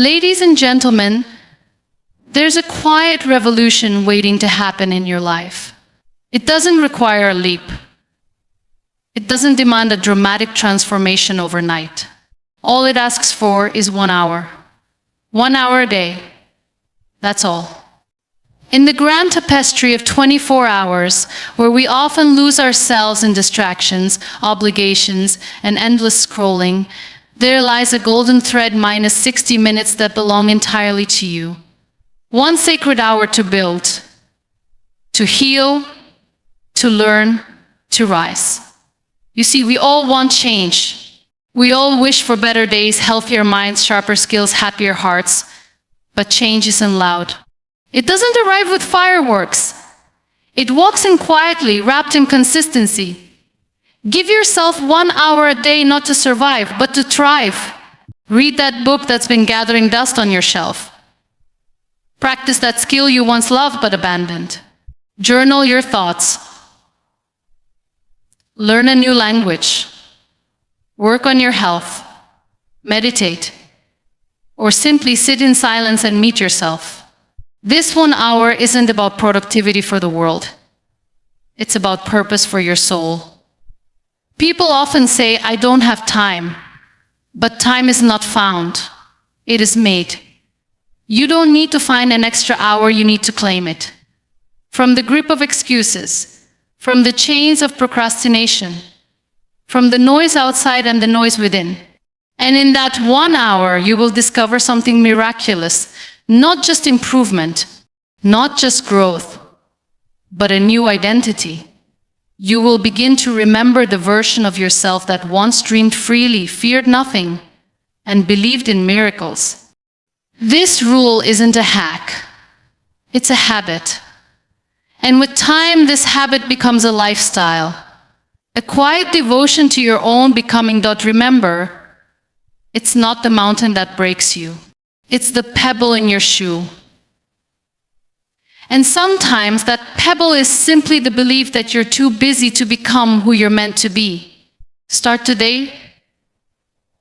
Ladies and gentlemen, there's a quiet revolution waiting to happen in your life. It doesn't require a leap. It doesn't demand a dramatic transformation overnight. All it asks for is 1 hour. 1 hour a day. That's all. In the grand tapestry of 24 hours, where we often lose ourselves in distractions, obligations, and endless scrolling, there lies a golden thread minus 60 minutes that belong entirely to you. One sacred hour to build, to heal, to learn, to rise. You see, we all want change. We all wish for better days, healthier minds, sharper skills, happier hearts. But change isn't loud. It doesn't arrive with fireworks. It walks in quietly, wrapped in consistency. Give yourself 1 hour a day not to survive, but to thrive. Read that book that's been gathering dust on your shelf. Practice that skill you once loved but abandoned. Journal your thoughts. Learn a new language. Work on your health. Meditate. Or simply sit in silence and meet yourself. This 1 hour isn't about productivity for the world. It's about purpose for your soul. People often say, I don't have time. But time is not found. It is made. You don't need to find an extra hour, you need to claim it. From the grip of excuses, from the chains of procrastination, from the noise outside and the noise within. And in that 1 hour, you will discover something miraculous. Not just improvement, not just growth, but a new identity. You will begin to remember the version of yourself that once dreamed freely, feared nothing, and believed in miracles. This rule isn't a hack. It's a habit. And with time, this habit becomes a lifestyle. A quiet devotion to your own becoming. Remember, it's not the mountain that breaks you. It's the pebble in your shoe. And sometimes that pebble is simply the belief that you're too busy to become who you're meant to be. Start today.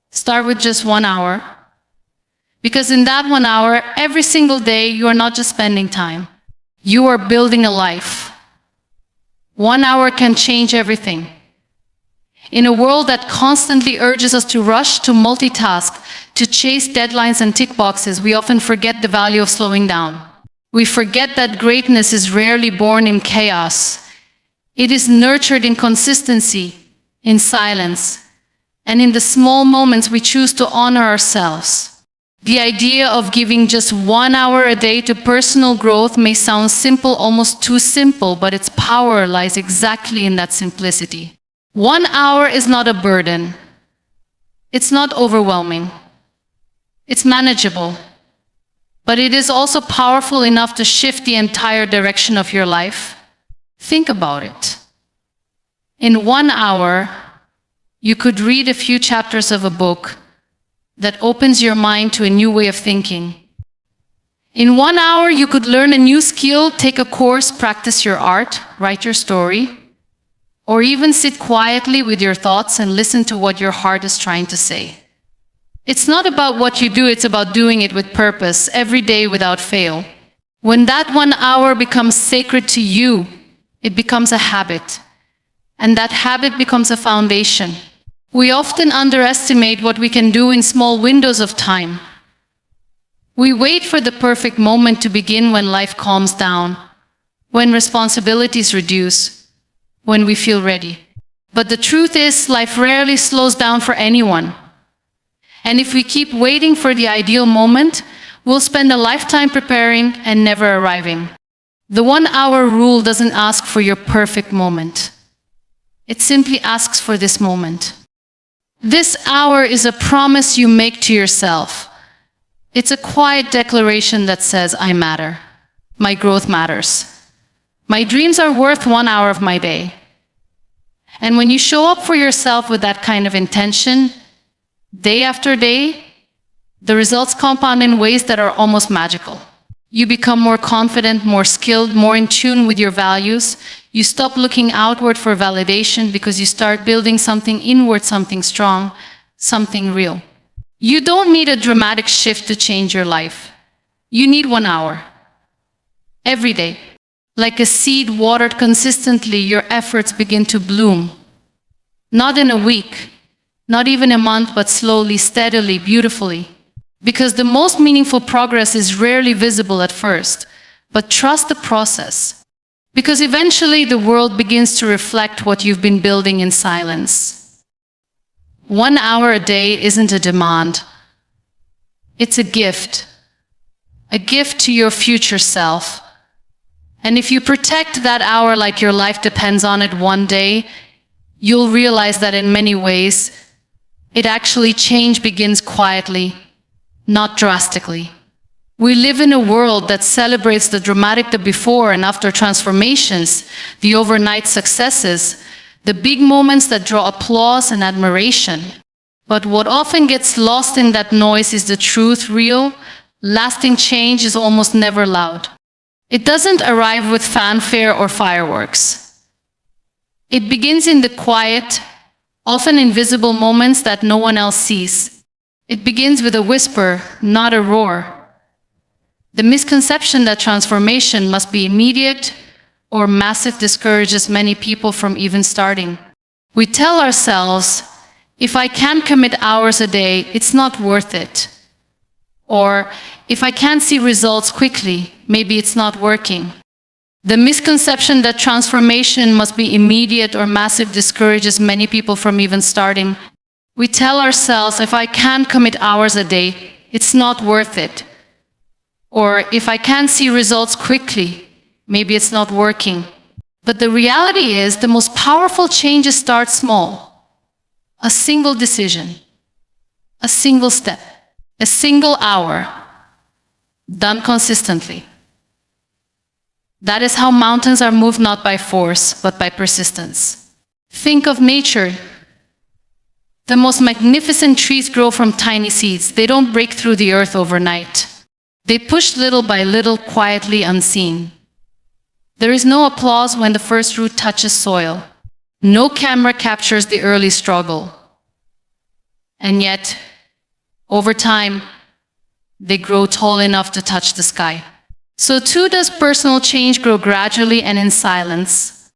Start with just 1 hour. Because in that 1 hour, every single day, you are not just spending time. You are building a life. 1 hour can change everything. In a world that constantly urges us to rush, to multitask, to chase deadlines and tick boxes, we often forget the value of slowing down. We forget that greatness is rarely born in chaos. It is nurtured in consistency, in silence, and in the small moments we choose to honor ourselves. The idea of giving just 1 hour a day to personal growth may sound simple, almost too simple, but its power lies exactly in that simplicity. 1 hour is not a burden. It's not overwhelming. It's manageable. But it is also powerful enough to shift the entire direction of your life. Think about it. In 1 hour, you could read a few chapters of a book that opens your mind to a new way of thinking. In 1 hour, you could learn a new skill, take a course, practice your art, write your story, or even sit quietly with your thoughts and listen to what your heart is trying to say. It's not about what you do, it's about doing it with purpose, every day without fail. When that 1 hour becomes sacred to you, it becomes a habit. And that habit becomes a foundation. We often underestimate what we can do in small windows of time. We wait for the perfect moment to begin when life calms down, when responsibilities reduce, when we feel ready. But the truth is, life rarely slows down for anyone. And if we keep waiting for the ideal moment, we'll spend a lifetime preparing and never arriving. The 1 hour rule doesn't ask for your perfect moment. It simply asks for this moment. This hour is a promise you make to yourself. It's a quiet declaration that says, I matter. My growth matters. My dreams are worth 1 hour of my day. And when you show up for yourself with that kind of intention, day after day, the results compound in ways that are almost magical. You become more confident, more skilled, more in tune with your values. You stop looking outward for validation because you start building something inward, something strong, something real. You don't need a dramatic shift to change your life. You need 1 hour. Every day. Like a seed watered consistently, your efforts begin to bloom. Not in a week, not even a month, but slowly, steadily, beautifully. Because the most meaningful progress is rarely visible at first, but trust the process. Because eventually the world begins to reflect what you've been building in silence. 1 hour a day isn't a demand. It's a gift to your future self. And if you protect that hour like your life depends on it one day, you'll realize that in many ways, change begins quietly, not drastically. We live in a world that celebrates the dramatic, the before and after transformations, the overnight successes, the big moments that draw applause and admiration. But what often gets lost in that noise is the truth. Real, lasting change is almost never loud. It doesn't arrive with fanfare or fireworks. It begins in the quiet, often invisible moments that no one else sees. It begins with a whisper, not a roar. The misconception that transformation must be immediate or massive discourages many people from even starting. We tell ourselves, if I can't commit hours a day, it's not worth it. Or, if I can't see results quickly, maybe it's not working. The misconception that transformation must be immediate or massive discourages many people from even starting. We tell ourselves, if I can't commit hours a day, it's not worth it. Or, if I can't see results quickly, maybe it's not working. But the reality is, the most powerful changes start small. A single decision, a single step, a single hour, done consistently. That is how mountains are moved, not by force, but by persistence. Think of nature. The most magnificent trees grow from tiny seeds. They don't break through the earth overnight. They push little by little, quietly, unseen. There is no applause when the first root touches soil. No camera captures the early struggle. And yet, over time, they grow tall enough to touch the sky. So too does personal change grow gradually and in silence.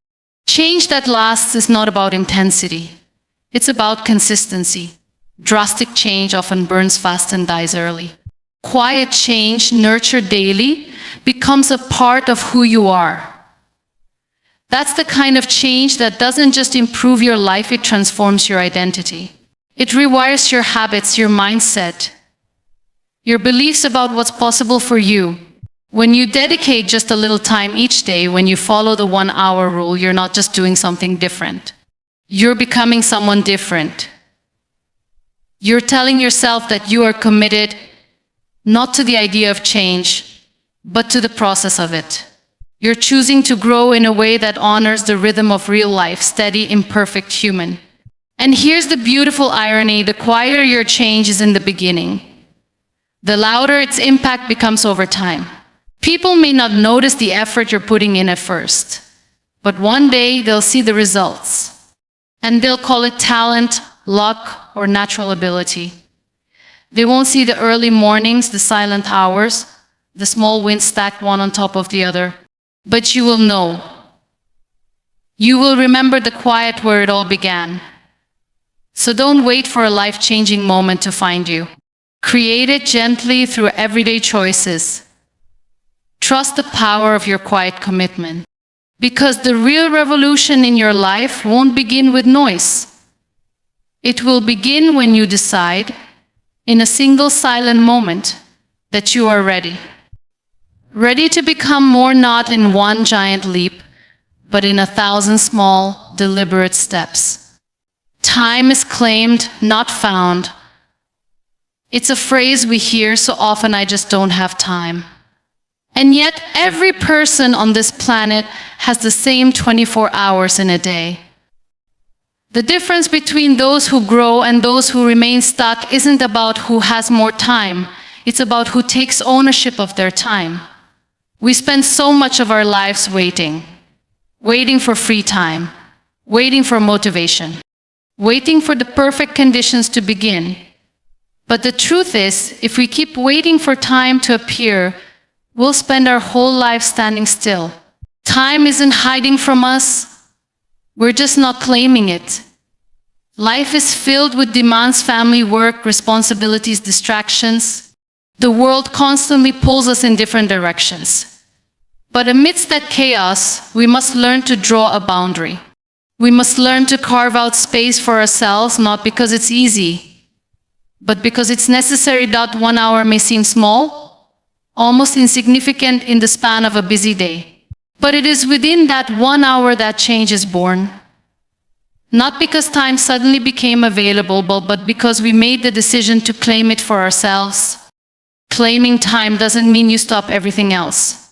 Change that lasts is not about intensity. It's about consistency. Drastic change often burns fast and dies early. Quiet change, nurtured daily, becomes a part of who you are. That's the kind of change that doesn't just improve your life, it transforms your identity. It rewires your habits, your mindset, your beliefs about what's possible for you. When you dedicate just a little time each day, when you follow the 1 hour rule, you're not just doing something different. You're becoming someone different. You're telling yourself that you are committed not to the idea of change, but to the process of it. You're choosing to grow in a way that honors the rhythm of real life, steady, imperfect human. And here's the beautiful irony: the quieter your change is in the beginning, the louder its impact becomes over time. People may not notice the effort you're putting in at first, but one day they'll see the results. And they'll call it talent, luck, or natural ability. They won't see the early mornings, the silent hours, the small wins stacked one on top of the other. But you will know. You will remember the quiet where it all began. So don't wait for a life-changing moment to find you. Create it gently through everyday choices. Trust the power of your quiet commitment. Because the real revolution in your life won't begin with noise. It will begin when you decide, in a single silent moment, that you are ready. Ready to become more, not in one giant leap, but in 1,000 small, deliberate steps. Time is claimed, not found. It's a phrase we hear so often: I just don't have time. And yet, every person on this planet has the same 24 hours in a day. The difference between those who grow and those who remain stuck isn't about who has more time. It's about who takes ownership of their time. We spend so much of our lives waiting for free time, waiting for motivation, waiting for the perfect conditions to begin. But the truth is, if we keep waiting for time to appear, we'll spend our whole life standing still. Time isn't hiding from us. We're just not claiming it. Life is filled with demands, family, work, responsibilities, distractions. The world constantly pulls us in different directions. But amidst that chaos, we must learn to draw a boundary. We must learn to carve out space for ourselves, not because it's easy, but because it's necessary. 1 hour may seem small, almost insignificant in the span of a busy day. But it is within that 1 hour that change is born. Not because time suddenly became available, but because we made the decision to claim it for ourselves. Claiming time doesn't mean you stop everything else.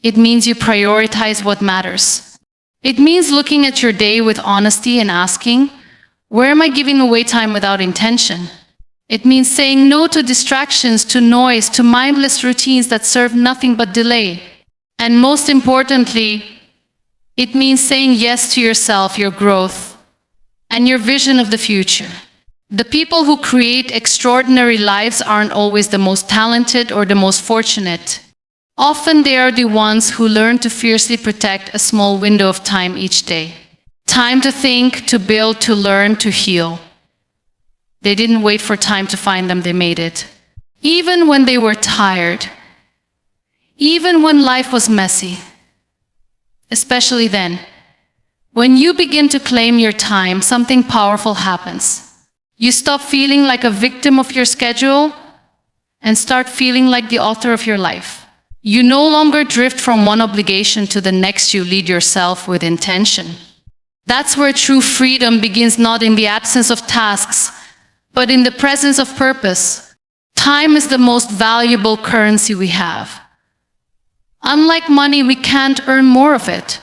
It means you prioritize what matters. It means looking at your day with honesty and asking, where am I giving away time without intention? It means saying no to distractions, to noise, to mindless routines that serve nothing but delay. And most importantly, it means saying yes to yourself, your growth, and your vision of the future. The people who create extraordinary lives aren't always the most talented or the most fortunate. Often they are the ones who learn to fiercely protect a small window of time each day. Time to think, to build, to learn, to heal. They didn't wait for time to find them, they made it. Even when they were tired. Even when life was messy. Especially then, when you begin to claim your time, something powerful happens. You stop feeling like a victim of your schedule and start feeling like the author of your life. You no longer drift from one obligation to the next, you lead yourself with intention. That's where true freedom begins, not in the absence of tasks, but in the presence of purpose. Time is the most valuable currency we have. Unlike money, we can't earn more of it.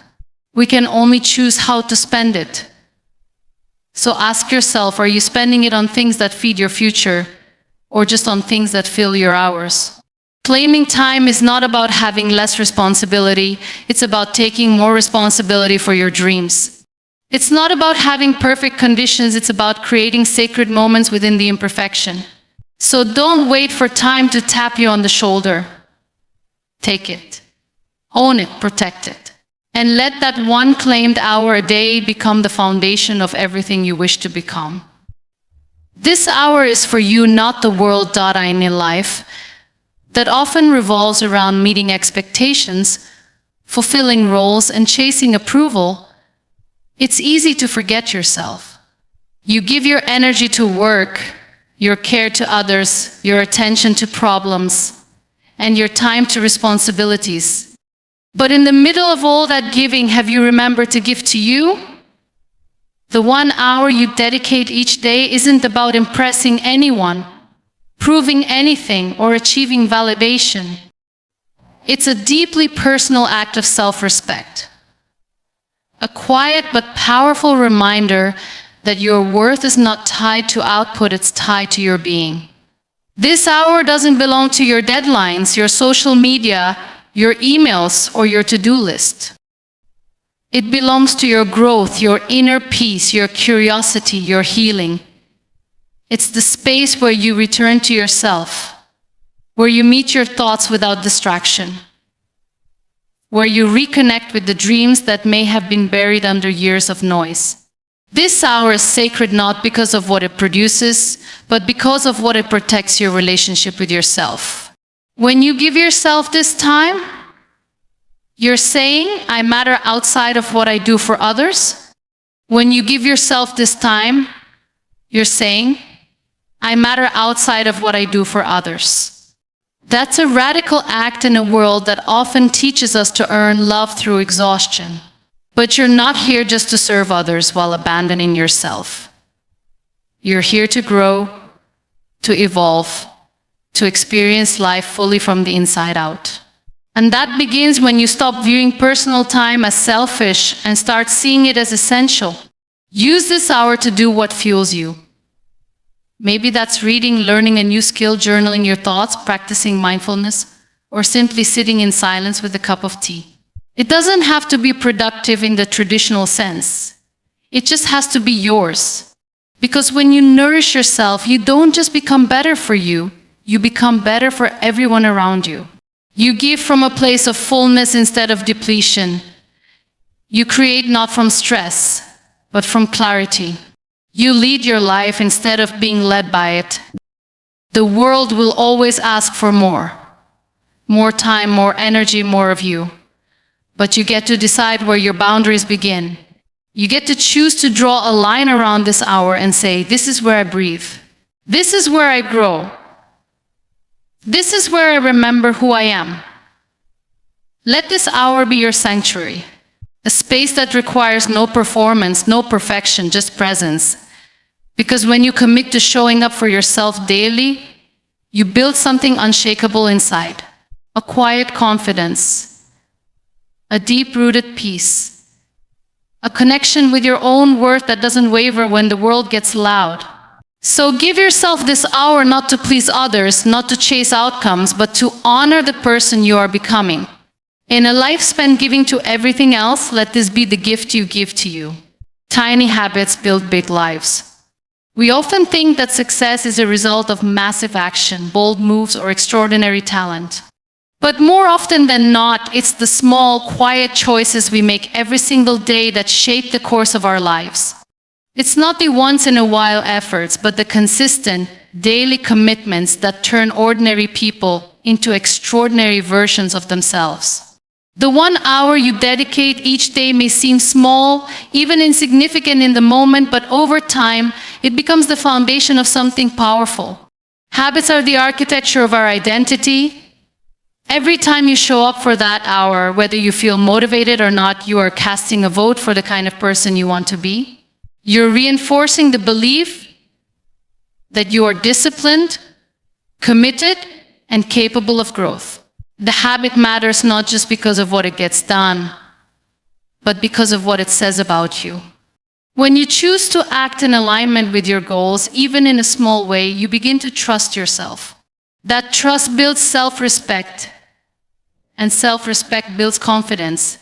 We can only choose how to spend it. So ask yourself, are you spending it on things that feed your future or just on things that fill your hours? Claiming time is not about having less responsibility. It's about taking more responsibility for your dreams. It's not about having perfect conditions. It's about creating sacred moments within the imperfection. So don't wait for time to tap you on the shoulder. Take it. Own it, protect it. And let that one claimed hour a day become the foundation of everything you wish to become. This hour is for you, not the world. In a life that often revolves around meeting expectations, fulfilling roles, and chasing approval, it's easy to forget yourself. You give your energy to work, your care to others, your attention to problems, and your time to responsibilities. But in the middle of all that giving, have you remembered to give to you? The 1 hour you dedicate each day isn't about impressing anyone, proving anything, or achieving validation. It's a deeply personal act of self-respect. A quiet but powerful reminder that your worth is not tied to output, it's tied to your being. This hour doesn't belong to your deadlines, your social media, your emails, or your to-do list. It belongs to your growth, your inner peace, your curiosity, your healing. It's the space where you return to yourself, where you meet your thoughts without distraction, where you reconnect with the dreams that may have been buried under years of noise. This hour is sacred not because of what it produces, but because of what it protects, your relationship with yourself. When you give yourself this time, you're saying, I matter outside of what I do for others. When you give yourself this time, you're saying, I matter outside of what I do for others. That's a radical act in a world that often teaches us to earn love through exhaustion. But you're not here just to serve others while abandoning yourself. You're here to grow, to evolve, to experience life fully from the inside out. And that begins when you stop viewing personal time as selfish and start seeing it as essential. Use this hour to do what fuels you. Maybe that's reading, learning a new skill, journaling your thoughts, practicing mindfulness, or simply sitting in silence with a cup of tea. It doesn't have to be productive in the traditional sense. It just has to be yours. Because when you nourish yourself, you don't just become better for you, you become better for everyone around you. You give from a place of fullness instead of depletion. You create not from stress, but from clarity. You lead your life instead of being led by it. The world will always ask for more. More time, more energy, more of you. But you get to decide where your boundaries begin. You get to choose to draw a line around this hour and say, this is where I breathe. This is where I grow. This is where I remember who I am. Let this hour be your sanctuary. A space that requires no performance, no perfection, just presence. Because when you commit to showing up for yourself daily, you build something unshakable inside. A quiet confidence. A deep-rooted peace. A connection with your own worth that doesn't waver when the world gets loud. So give yourself this hour not to please others, not to chase outcomes, but to honor the person you are becoming. In a life spent giving to everything else, let this be the gift you give to you. Tiny habits build big lives. We often think that success is a result of massive action, bold moves, or extraordinary talent. But more often than not, it's the small, quiet choices we make every single day that shape the course of our lives. It's not the once-in-a-while efforts, but the consistent, daily commitments that turn ordinary people into extraordinary versions of themselves. The 1 hour you dedicate each day may seem small, even insignificant in the moment, but over time, it becomes the foundation of something powerful. Habits are the architecture of our identity. Every time you show up for that hour, whether you feel motivated or not, you are casting a vote for the kind of person you want to be. You're reinforcing the belief that you are disciplined, committed, and capable of growth. The habit matters not just because of what it gets done, but because of what it says about you. When you choose to act in alignment with your goals, even in a small way, you begin to trust yourself. That trust builds self-respect, and self-respect builds confidence.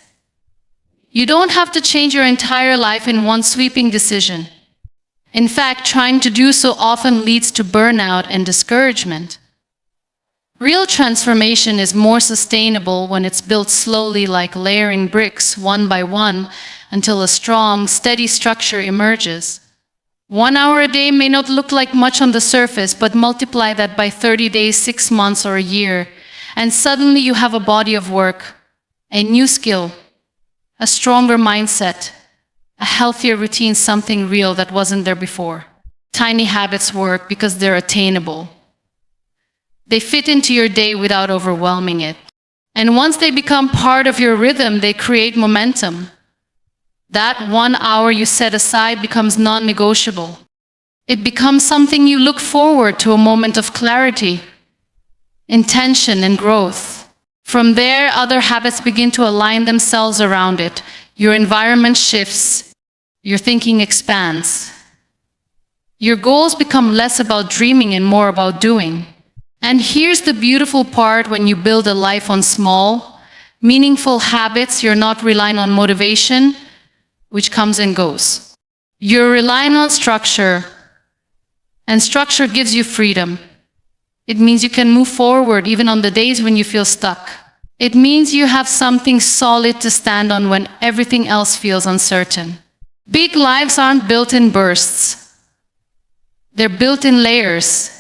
You don't have to change your entire life in one sweeping decision. In fact, trying to do so often leads to burnout and discouragement. Real transformation is more sustainable when it's built slowly, like layering bricks one by one until a strong, steady structure emerges. 1 hour a day may not look like much on the surface, but multiply that by 30 days, 6 months, or a year, and suddenly you have a body of work, a new skill, a stronger mindset, a healthier routine, something real that wasn't there before. Tiny habits work because they're attainable. They fit into your day without overwhelming it. And once they become part of your rhythm, they create momentum. That 1 hour you set aside becomes non-negotiable. It becomes something you look forward to, a moment of clarity, intention, and growth. From there, other habits begin to align themselves around it. Your environment shifts, your thinking expands. Your goals become less about dreaming and more about doing. And here's the beautiful part: when you build a life on small, meaningful habits, you're not relying on motivation, which comes and goes. You're relying on structure, and structure gives you freedom. It means you can move forward even on the days when you feel stuck. It means you have something solid to stand on when everything else feels uncertain. Big lives aren't built in bursts. They're built in layers.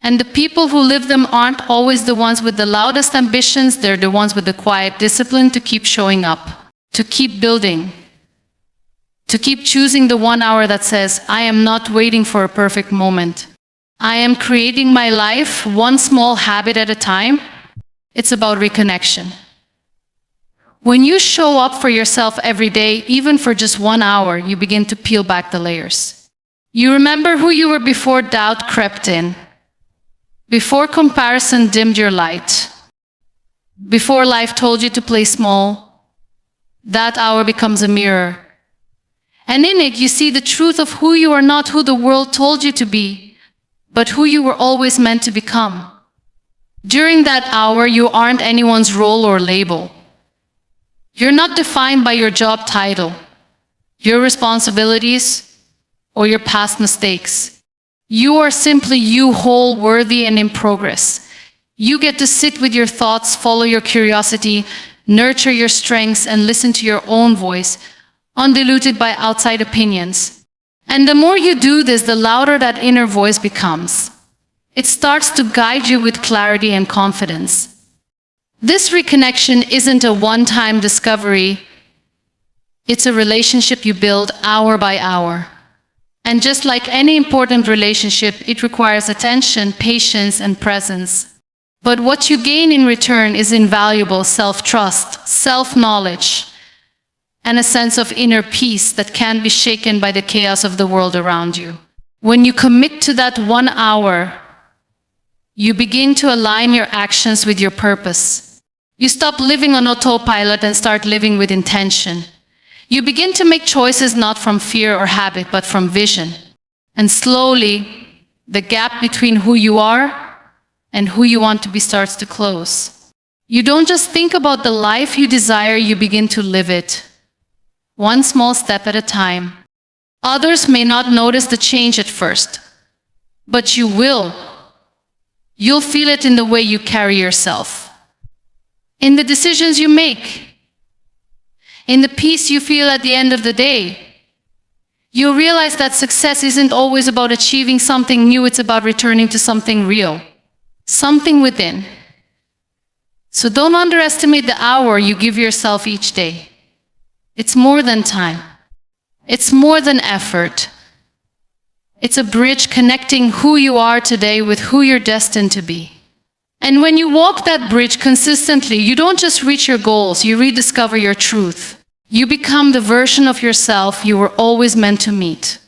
And the people who live them aren't always the ones with the loudest ambitions. They're the ones with the quiet discipline to keep showing up, to keep building, to keep choosing the 1 hour that says, I am not waiting for a perfect moment. I am creating my life one small habit at a time. It's about reconnection. When you show up for yourself every day, even for just 1 hour, you begin to peel back the layers. You remember who you were before doubt crept in. Before comparison dimmed your light, before life told you to play small, that hour becomes a mirror. And in it, you see the truth of who you are, not who the world told you to be, but who you were always meant to become. During that hour, you aren't anyone's role or label. You're not defined by your job title, your responsibilities, or your past mistakes. You are simply you, whole, worthy, and in progress. You get to sit with your thoughts, follow your curiosity, nurture your strengths, and listen to your own voice, undiluted by outside opinions. And the more you do this, the louder that inner voice becomes. It starts to guide you with clarity and confidence. This reconnection isn't a one-time discovery. It's a relationship you build hour by hour. And just like any important relationship, it requires attention, patience, and presence. But what you gain in return is invaluable self-trust, self-knowledge, and a sense of inner peace that can't be shaken by the chaos of the world around you. When you commit to that 1 hour, you begin to align your actions with your purpose. You stop living on autopilot and start living with intention. You begin to make choices not from fear or habit, but from vision. And slowly, the gap between who you are and who you want to be starts to close. You don't just think about the life you desire, you begin to live it. One small step at a time. Others may not notice the change at first, but you will. You'll feel it in the way you carry yourself, in the decisions you make, in the peace you feel at the end of the day. You'll realize that success isn't always about achieving something new, it's about returning to something real, something within. So don't underestimate the hour you give yourself each day. It's more than time. It's more than effort. It's a bridge connecting who you are today with who you're destined to be. And when you walk that bridge consistently, you don't just reach your goals, you rediscover your truth. You become the version of yourself you were always meant to meet.